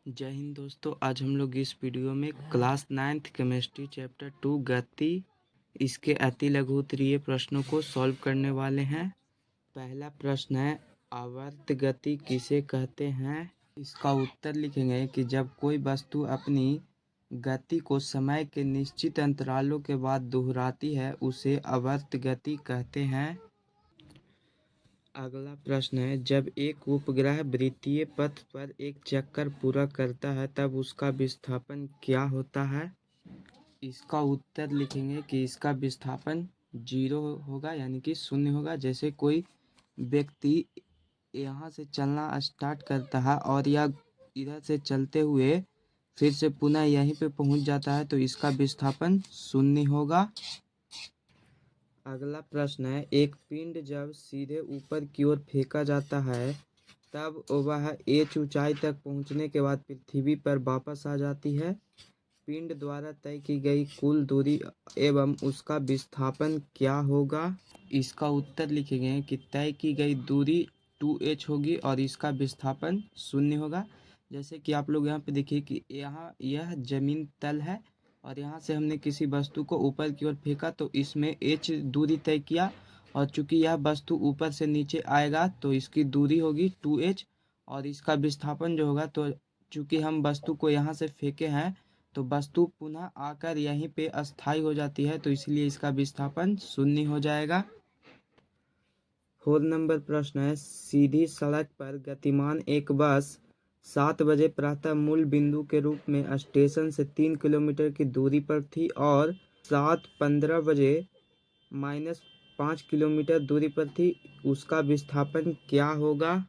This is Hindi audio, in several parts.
जय हिंद दोस्तों। आज हम लोग इस वीडियो में क्लास 9th केमिस्ट्री चैप्टर 2 गति इसके अति लघु उत्तरीय प्रश्नों को सॉल्व करने वाले हैं। पहला प्रश्न है, आवर्त गति किसे कहते हैं। इसका उत्तर लिखेंगे कि जब कोई वस्तु अपनी गति को समय के निश्चित अंतरालों के बाद दोहराती है उसे आवर्त गति कहते हैं। अगला प्रश्न है, जब एक उपग्रह वृत्तीय पथ पर एक चक्कर पूरा करता है तब उसका विस्थापन क्या होता है। इसका उत्तर लिखेंगे कि इसका विस्थापन 0 होगा, यानी कि 0 होगा। जैसे कोई व्यक्ति यहाँ से चलना स्टार्ट करता है और यह इधर से चलते हुए फिर से पुनः यहीं पे पहुँच जाता है तो इसका विस्थापन 0 होगा। अगला प्रश्न है, एक पिंड जब सीधे ऊपर की ओर फेंका जाता है तब वह h ऊंचाई तक पहुंचने के बाद पृथ्वी पर वापस आ जाती है। पिंड द्वारा तय की गई कुल दूरी एवं उसका विस्थापन क्या होगा। इसका उत्तर लिखेंगे कि तय की गई दूरी 2h होगी और इसका विस्थापन 0 होगा। जैसे कि आप लोग यहाँ पे देखिए कि यहाँ यह जमीन तल है और यहाँ से हमने किसी वस्तु को ऊपर की ओर फेंका तो इसमें h दूरी तय किया और चूंकि यह वस्तु ऊपर से नीचे आएगा तो इसकी दूरी होगी 2h और इसका विस्थापन जो होगा, तो चूंकि हम वस्तु को यहाँ से फेंके हैं तो वस्तु पुनः आकर यहीं पे अस्थायी हो जाती है तो इसलिए इसका विस्थापन 0 हो जाएगा। 4 नंबर प्रश्न है, सीधी सड़क पर गतिमान एक बस 7 बजे प्रातः मूल बिंदु के रूप में स्टेशन से 3 किलोमीटर की दूरी पर थी और 7:15 बजे -5 किलोमीटर दूरी पर थी। उसका विस्थापन क्या होगा।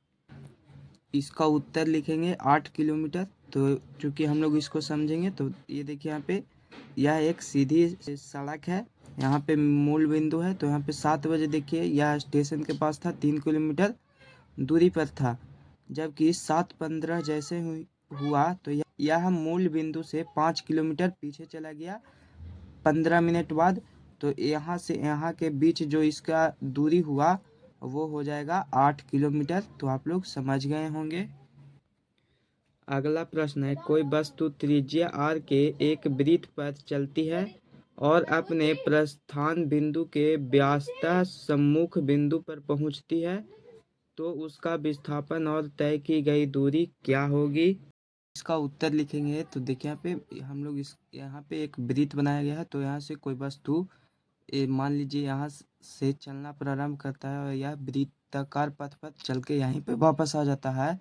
इसका उत्तर लिखेंगे 8 किलोमीटर। तो चूंकि हम लोग इसको समझेंगे तो ये देखिए यहाँ पे यह एक सीधी सड़क है, यहाँ पे मूल बिंदु है तो यहाँ पे 7 बजे देखिए यह स्टेशन के पास था, 3 किलोमीटर दूरी पर था। जबकि 7:15 जैसे हुआ तो यह मूल बिंदु से 5 किलोमीटर पीछे चला गया 15 मिनट बाद। तो यहाँ से यहाँ के बीच जो इसका दूरी हुआ वो हो जाएगा 8 किलोमीटर। तो आप लोग समझ गए होंगे। अगला प्रश्न है, कोई वस्तु त्रिज्या r के एक वृत्त पर चलती है और अपने प्रस्थान बिंदु के व्यासतः सम्मुख बिंदु पर पहुंचती है तो उसका विस्थापन और तय की गई दूरी क्या होगी। इसका उत्तर लिखेंगे तो देखिए यहाँ पे हम लोग यहाँ पे एक वृत्त बनाया गया है तो यहाँ से कोई वस्तु मान लीजिए यहाँ से चलना प्रारंभ करता है और यह वृत्ताकार पथ पर चल के यहीं पे वापस आ जाता है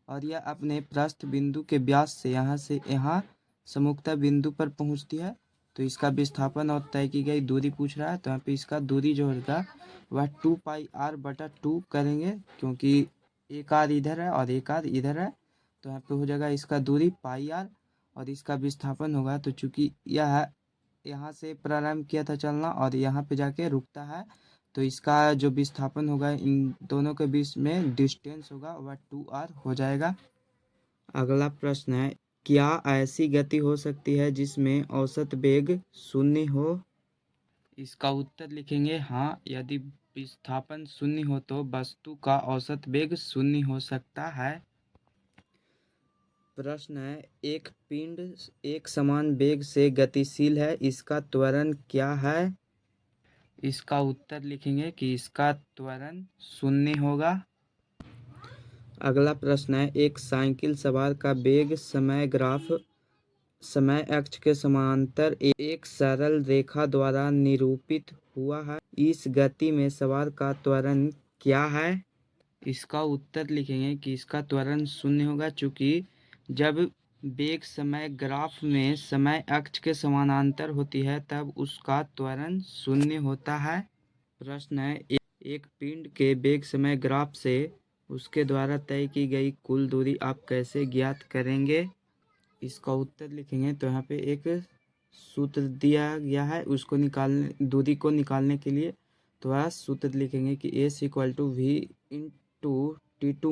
और यह अपने प्रस्थ बिंदु के व्यास से यहाँ सम्मुखता बिंदु पर पहुँचती है तो इसका विस्थापन और तय की गई दूरी पूछ रहा है। तो यहाँ पे इसका दूरी जो होगा वह 2πr/2 करेंगे, क्योंकि एक आर इधर है और एक आर इधर है तो यहाँ पे हो जाएगा इसका दूरी πr और इसका विस्थापन होगा। तो चूंकि यह यहाँ से प्रारंभ किया था चलना और यहाँ पे जाके रुकता है तो इसका जो विस्थापन होगा इन दोनों के बीच में डिस्टेंस होगा वह 2r हो जाएगा। अगला प्रश्न है, क्या ऐसी गति हो सकती है जिसमें औसत वेग 0 हो। इसका उत्तर लिखेंगे हाँ, यदि विस्थापन 0 हो तो वस्तु का औसत वेग 0 हो सकता है। प्रश्न है, एक पिंड एक समान वेग से गतिशील है, इसका त्वरण क्या है। इसका उत्तर लिखेंगे कि इसका त्वरण 0 होगा। अगला प्रश्न है, एक साइकिल सवार का वेग समय ग्राफ समय अक्ष के समांतर एक सरल रेखा द्वारा निरूपित हुआ है। इस गति में सवार का त्वरण क्या है। इसका उत्तर लिखेंगे कि इसका त्वरण 0 होगा, चूँकि जब वेग समय ग्राफ में समय अक्ष के समानांतर होती है तब उसका त्वरण 0 होता है। प्रश्न है, एक पिंड के वेग समय ग्राफ से उसके द्वारा तय की गई कुल दूरी आप कैसे ज्ञात करेंगे। इसका उत्तर लिखेंगे तो यहाँ पे एक सूत्र दिया गया है, उसको दूरी को निकालने के लिए तो वह सूत्र लिखेंगे कि s = v × t2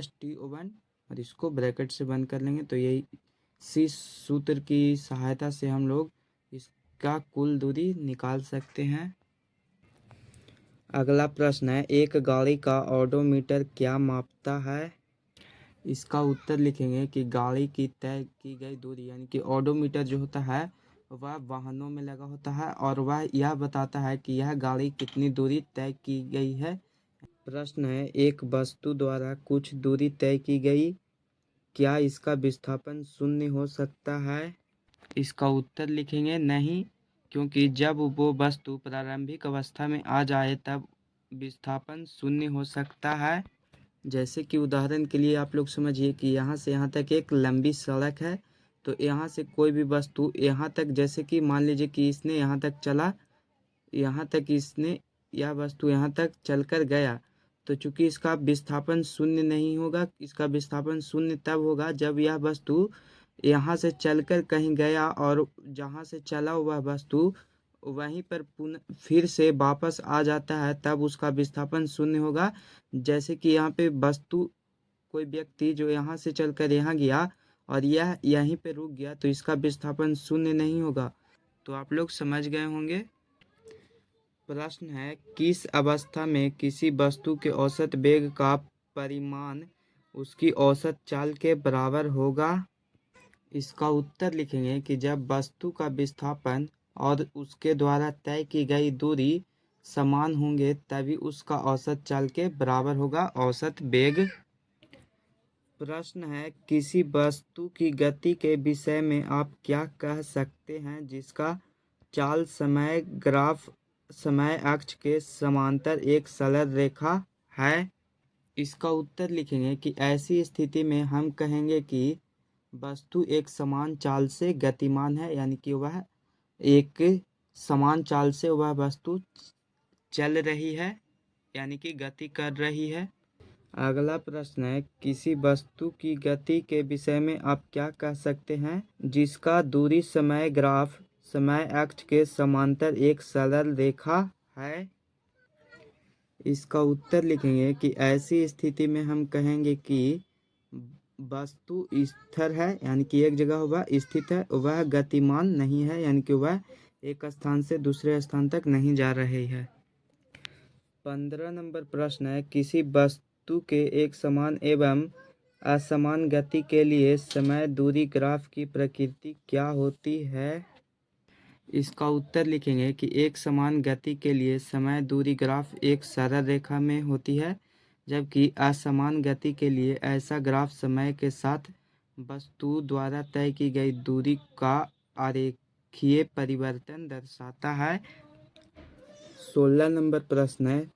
- t1 और इसको ब्रैकेट से बंद कर लेंगे। तो यही इसी सूत्र की सहायता से हम लोग इसका कुल दूरी निकाल सकते हैं। अगला प्रश्न है, एक गाड़ी का ओडोमीटर क्या मापता है। इसका उत्तर लिखेंगे कि गाड़ी की तय की गई दूरी यानी कि ओडोमीटर जो होता है वह वाहनों में लगा होता है और वह यह बताता है कि यह गाड़ी कितनी दूरी तय की गई है। प्रश्न है, एक वस्तु द्वारा कुछ दूरी तय की गई, क्या इसका विस्थापन शून्य हो सकता है? इसका उत्तर लिखेंगे नहीं, क्योंकि जब वो वस्तु प्रारंभिक अवस्था में आ जाए तब विस्थापन शून्य हो सकता है। जैसे कि उदाहरण के लिए आप लोग समझिए कि यहाँ से यहाँ तक एक लंबी सड़क है, तो यहाँ से कोई भी वस्तु यहाँ तक, जैसे कि मान लीजिए कि इसने यहाँ तक चला, यहाँ तक इसने यह वस्तु यहाँ तक चलकर गया, तो चूंकि इसका विस्थापन शून्य नहीं होगा, इसका विस्थापन शून्य तब होगा जब यह वस्तु यहाँ से चलकर कहीं गया और जहाँ से चला हुआ वस्तु वहीं पर पुनः फिर से वापस आ जाता है, तब उसका विस्थापन शून्य होगा। जैसे कि यहाँ पे वस्तु, कोई व्यक्ति जो यहाँ से चलकर यहाँ गया और यह यहीं पे रुक गया, तो इसका विस्थापन शून्य नहीं होगा। तो आप लोग समझ गए होंगे। प्रश्न है, किस अवस्था में किसी वस्तु के औसत वेग का परिमाण उसकी औसत चाल के बराबर होगा? इसका उत्तर लिखेंगे कि जब वस्तु का विस्थापन और उसके द्वारा तय की गई दूरी समान होंगे तभी उसका औसत चाल के बराबर होगा, औसत वेग। प्रश्न है, किसी वस्तु की गति के विषय में आप क्या कह सकते हैं जिसका चाल समय ग्राफ समय अक्ष के समांतर एक सरल रेखा है? इसका उत्तर लिखेंगे कि ऐसी स्थिति में हम कहेंगे कि वस्तु एक समान चाल से गतिमान है, यानी कि वह एक समान चाल से वह वस्तु चल रही है, यानी कि गति कर रही है। अगला प्रश्न है, किसी वस्तु की गति के विषय में आप क्या कह सकते हैं जिसका दूरी समय ग्राफ समय अक्ष के समांतर एक सरल रेखा है? इसका उत्तर लिखेंगे कि ऐसी स्थिति में हम कहेंगे कि वस्तु स्थिर है, यानी कि एक जगह वह स्थित है, वह गतिमान नहीं है, यानी कि वह एक स्थान से दूसरे स्थान तक नहीं जा रही है। 15 नंबर प्रश्न है, किसी वस्तु के एक समान एवं असमान गति के लिए समय दूरी ग्राफ की प्रकृति क्या होती है? इसका उत्तर लिखेंगे कि एक समान गति के लिए समय दूरी ग्राफ एक सरल रेखा में होती है, जबकि असमान गति के लिए ऐसा ग्राफ समय के साथ वस्तु द्वारा तय की गई दूरी का आरेखीय परिवर्तन दर्शाता है। 16 नंबर प्रश्न है,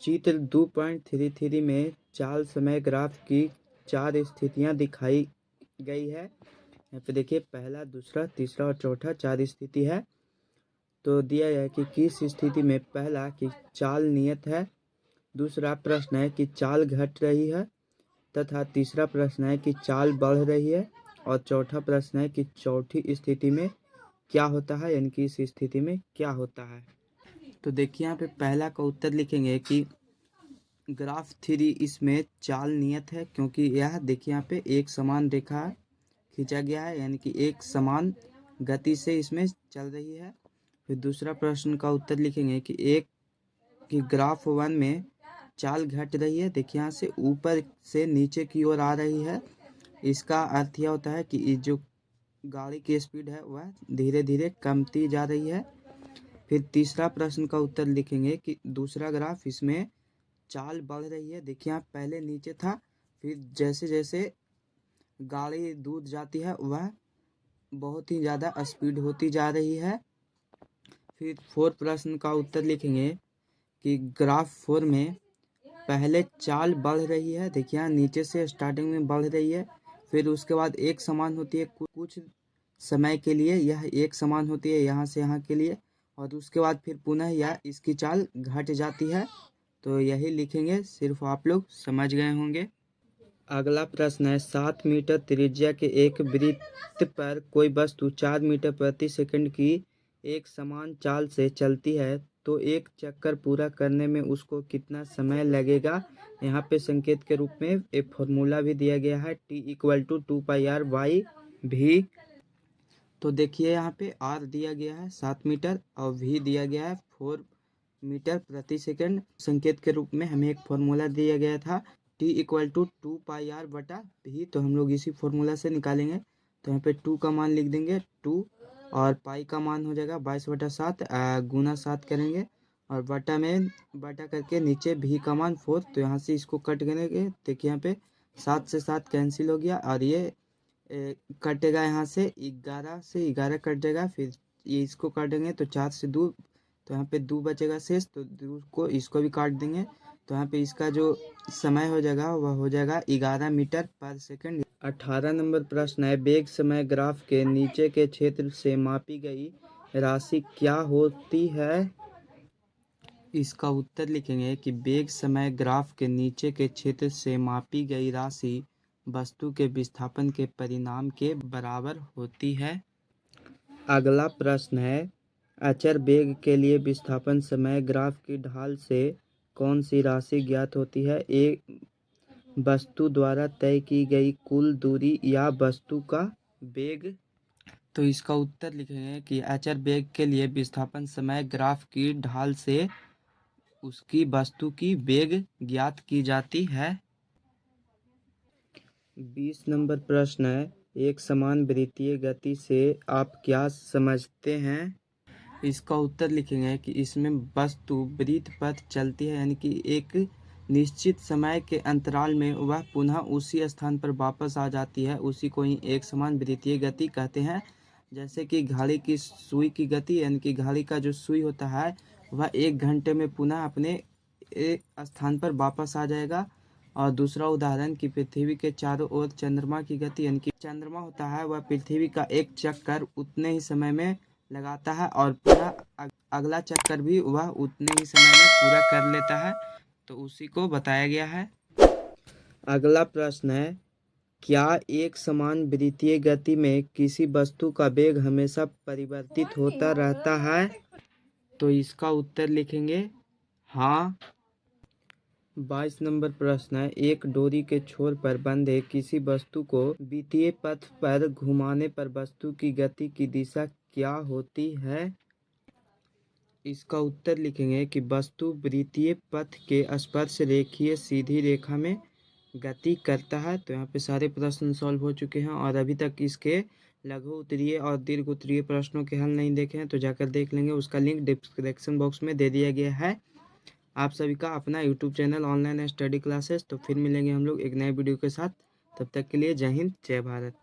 चित्र 2.33 में चाल समय ग्राफ की 4 स्थितियां दिखाई गई है। यहाँ पे देखिए, पहला, दूसरा, तीसरा और चौथा 4 स्थिति है। तो दिया है कि किस स्थिति में पहला कि चाल नियत है, दूसरा प्रश्न है कि चाल घट रही है, तथा तीसरा प्रश्न है कि चाल बढ़ रही है, और चौथा प्रश्न है कि चौथी स्थिति में क्या होता है, यानी कि इस स्थिति में क्या होता है। तो देखिए, यहाँ पे पहला का उत्तर लिखेंगे कि ग्राफ 3 इसमें चाल नियत है, क्योंकि यह देखिए यहाँ पे एक समान रेखा खींचा गया है, यानी कि एक समान गति से इसमें चल रही है। फिर दूसरा प्रश्न का उत्तर लिखेंगे कि एक कि ग्राफ 1 में चाल घट रही है, देखिए यहाँ से ऊपर से नीचे की ओर आ रही है। इसका अर्थ यह होता है कि जो गाड़ी की स्पीड है वह धीरे धीरे कमती जा रही है। फिर तीसरा प्रश्न का उत्तर लिखेंगे कि दूसरा ग्राफ, इसमें चाल बढ़ रही है, देखिए यहाँ पहले नीचे था, फिर जैसे जैसे गाड़ी दूर जाती है वह बहुत ही ज़्यादा स्पीड होती जा रही है। फिर 4 प्रश्न का उत्तर लिखेंगे कि ग्राफ 4 में पहले चाल बढ़ रही है, देखिए यहाँ नीचे से स्टार्टिंग में बढ़ रही है, फिर उसके बाद एक समान होती है कुछ समय के लिए, यह एक समान होती है यहाँ से यहाँ के लिए, और उसके बाद फिर पुनः यह इसकी चाल घट जाती है। तो यही लिखेंगे, सिर्फ आप लोग समझ गए होंगे। अगला प्रश्न है, 7 मीटर त्रिज्या के एक वृत्त पर कोई वस्तु 4 मीटर प्रति सेकंड की एक समान चाल से चलती है, तो एक चक्कर पूरा करने में उसको कितना समय लगेगा? यहाँ पे संकेत के रूप में एक फॉर्मूला भी दिया गया है, T = 2πr/v। तो देखिए यहाँ पे r दिया गया है 7 मीटर और v दिया गया है 4 मीटर प्रति सेकंड। संकेत के रूप में हमें एक फॉर्मूला दिया गया था टी इक्वल टू 2πr/v, तो हम लोग इसी फॉर्मूला से निकालेंगे। तो यहाँ पे 2 का मान लिख देंगे 2, और पाई का मान हो जाएगा 22/7, गुना 7 करेंगे, और बटा करके नीचे भी का मान 4। तो यहाँ से इसको कट करेंगे, देखिए यहाँ पे 7 से 7 कैंसिल हो गया, और ये कटेगा यहाँ से 11 से 11 कट जाएगा। फिर ये इसको काटेंगे तो 4 से 2, तो यहाँ पे 2 बचेगा शेष, तो 2 को इसको भी काट देंगे। तो यहाँ पे इसका जो समय हो जाएगा वह हो जाएगा 11 मीटर पर सेकंड। 18 नंबर प्रश्न है, वेग समय ग्राफ के नीचे के क्षेत्र से मापी गई राशि क्या होती है? इसका उत्तर लिखेंगे कि वेग समय ग्राफ के नीचे के क्षेत्र से मापी गई राशि वस्तु के विस्थापन के परिमाण के बराबर होती है। अगला प्रश्न है, अचर वेग के लिए विस्थापन समय ग्राफ की ढाल से कौन सी राशि ज्ञात होती है? एक वस्तु द्वारा तय की गई कुल दूरी या वस्तु का वेग। तो इसका उत्तर लिखेंगे कि अचर वेग के लिए विस्थापन समय ग्राफ की ढाल से उसकी वस्तु की वेग ज्ञात की जाती है। 20 नंबर प्रश्न है, एक समान वृत्तीय गति से आप क्या समझते हैं? इसका उत्तर लिखेंगे कि इसमें वस्तु वृत्त पथ चलती है, यानी कि एक निश्चित समय के अंतराल में वह पुनः उसी स्थान पर वापस आ जाती है, उसी को ही एक समान वृत्तीय गति कहते हैं। जैसे कि घड़ी की सुई की गति, यानी कि घड़ी का जो सुई होता है वह 1 घंटे में पुनः अपने एक स्थान पर वापस आ जाएगा। और दूसरा उदाहरण कि पृथ्वी के चारों ओर चंद्रमा की गति, यानी कि चंद्रमा होता है वह पृथ्वी का एक चक्कर उतने ही समय में लगाता है, और पुनः अगला चक्कर भी वह उतने ही समय में पूरा कर लेता है, तो उसी को बताया गया है। अगला प्रश्न है, क्या एक समान वृत्तीय गति में किसी वस्तु का वेग हमेशा परिवर्तित होता रहता है? तो इसका उत्तर लिखेंगे हाँ। 22 नंबर प्रश्न है, एक डोरी के छोर पर बंधे किसी वस्तु को वृत्तीय पथ पर घुमाने पर वस्तु की गति की दिशा क्या होती है? इसका उत्तर लिखेंगे कि वस्तु वृत्तीय पथ के स्पर्श रेखीय सीधी रेखा में गति करता है। तो यहाँ पे सारे प्रश्न सॉल्व हो चुके हैं, और अभी तक इसके लघु उत्तरीय और दीर्घ उत्तरीय प्रश्नों के हल नहीं देखे हैं तो जाकर देख लेंगे, उसका लिंक डिस्क्रिप्शन बॉक्स में दे दिया गया है। आप सभी का अपना YouTube channel online study classes. तो फिर मिलेंगे हम लोग एक नए वीडियो के साथ, तब तक के लिए जय हिंद जय भारत।